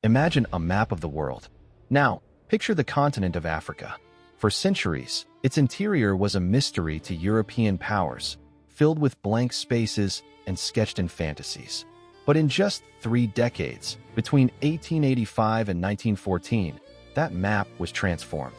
Imagine a map of the world. Now, picture the continent of Africa. For centuries, its interior was a mystery to European powers, filled with blank spaces and sketched in fantasies. But in just 3 decades, between 1885 and 1914, that map was transformed.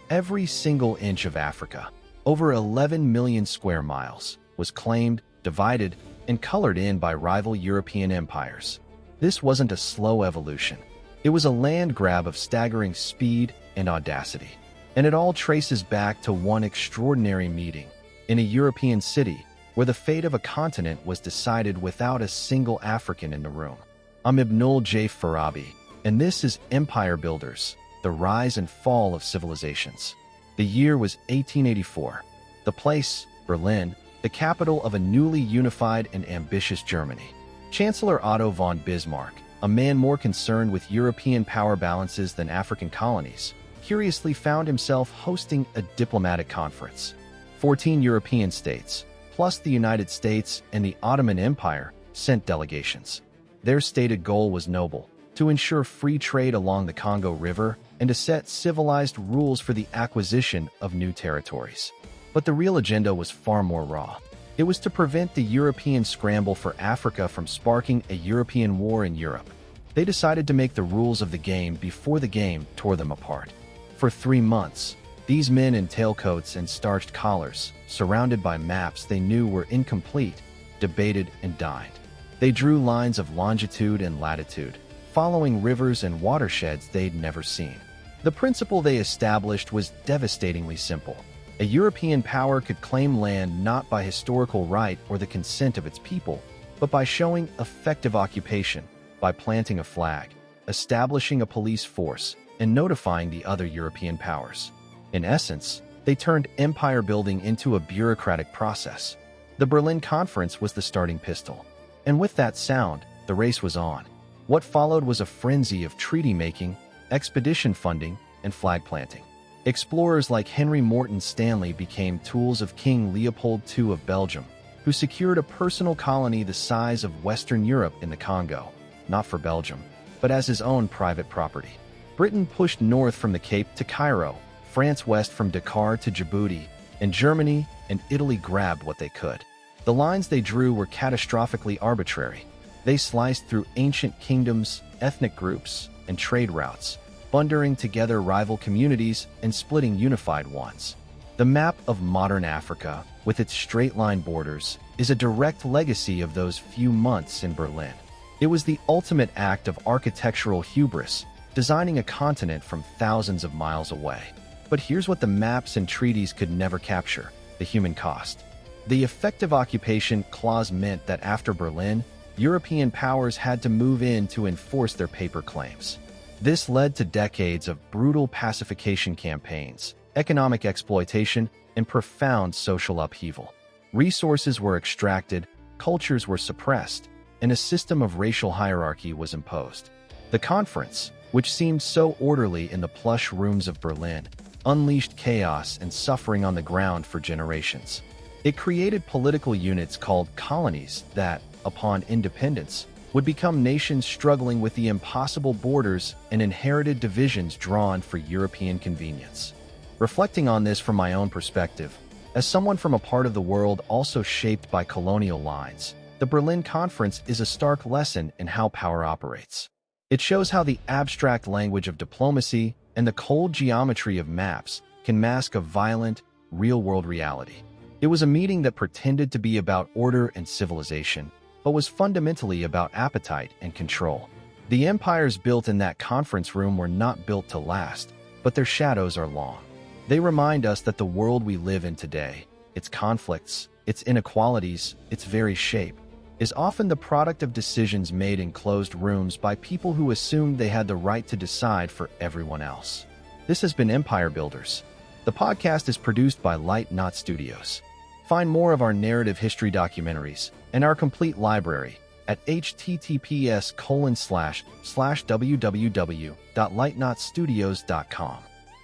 Every single inch of Africa, over 11 million square miles, was claimed, divided, and colored in by rival European empires. This wasn't a slow evolution. It was a land grab of staggering speed and audacity. And it all traces back to one extraordinary meeting in a European city where the fate of a continent was decided without a single African in the room. I'm Ibnul Jaif Farabi, and this is Empire Builders, the Rise and Fall of Civilizations. The year was 1884. The place, Berlin, the capital of a newly unified and ambitious Germany. Chancellor Otto von Bismarck, a man more concerned with European power balances than African colonies, curiously found himself hosting a diplomatic conference. 14 European states, plus the United States and the Ottoman Empire, sent delegations. Their stated goal was noble: to ensure free trade along the Congo River and to set civilized rules for the acquisition of new territories. But the real agenda was far more raw. It was to prevent the European scramble for Africa from sparking a European war in Europe. They decided to make the rules of the game before the game tore them apart. For 3 months, these men in tailcoats and starched collars, surrounded by maps they knew were incomplete, debated and dined. They drew lines of longitude and latitude, following rivers and watersheds they'd never seen. The principle they established was devastatingly simple. A European power could claim land not by historical right or the consent of its people, but by showing effective occupation, by planting a flag, establishing a police force, and notifying the other European powers. In essence, they turned empire building into a bureaucratic process. The Berlin Conference was the starting pistol. And with that sound, the race was on. What followed was a frenzy of treaty-making, expedition funding, and flag planting. Explorers like Henry Morton Stanley became tools of King Leopold II of Belgium, who secured a personal colony the size of Western Europe in the Congo, not for Belgium, but as his own private property. Britain pushed north from the Cape to Cairo, France west from Dakar to Djibouti, and Germany and Italy grabbed what they could. The lines they drew were catastrophically arbitrary. They sliced through ancient kingdoms, ethnic groups, and trade routes, bundling together rival communities and splitting unified ones. The map of modern Africa, with its straight-line borders, is a direct legacy of those few months in Berlin. It was the ultimate act of architectural hubris, designing a continent from thousands of miles away. But here's what the maps and treaties could never capture: the human cost. The effective occupation clause meant that after Berlin, European powers had to move in to enforce their paper claims. This led to decades of brutal pacification campaigns, economic exploitation, and profound social upheaval. Resources were extracted, cultures were suppressed, and a system of racial hierarchy was imposed. The conference, which seemed so orderly in the plush rooms of Berlin, unleashed chaos and suffering on the ground for generations. It created political units called colonies that, upon independence, would become nations struggling with the impossible borders and inherited divisions drawn for European convenience. Reflecting on this from my own perspective, as someone from a part of the world also shaped by colonial lines, the Berlin Conference is a stark lesson in how power operates. It shows how the abstract language of diplomacy and the cold geometry of maps can mask a violent, real-world reality. It was a meeting that pretended to be about order and civilization, but was fundamentally about appetite and control. The empires built in that conference room were not built to last, but their shadows are long. They remind us that the world we live in today, its conflicts, its inequalities, its very shape, is often the product of decisions made in closed rooms by people who assumed they had the right to decide for everyone else. This has been Empire Builders. The podcast is produced by Light Knot Studios. Find more of our narrative history documentaries and our complete library at https://www.lightknotstudios.com.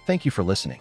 Thank you for listening.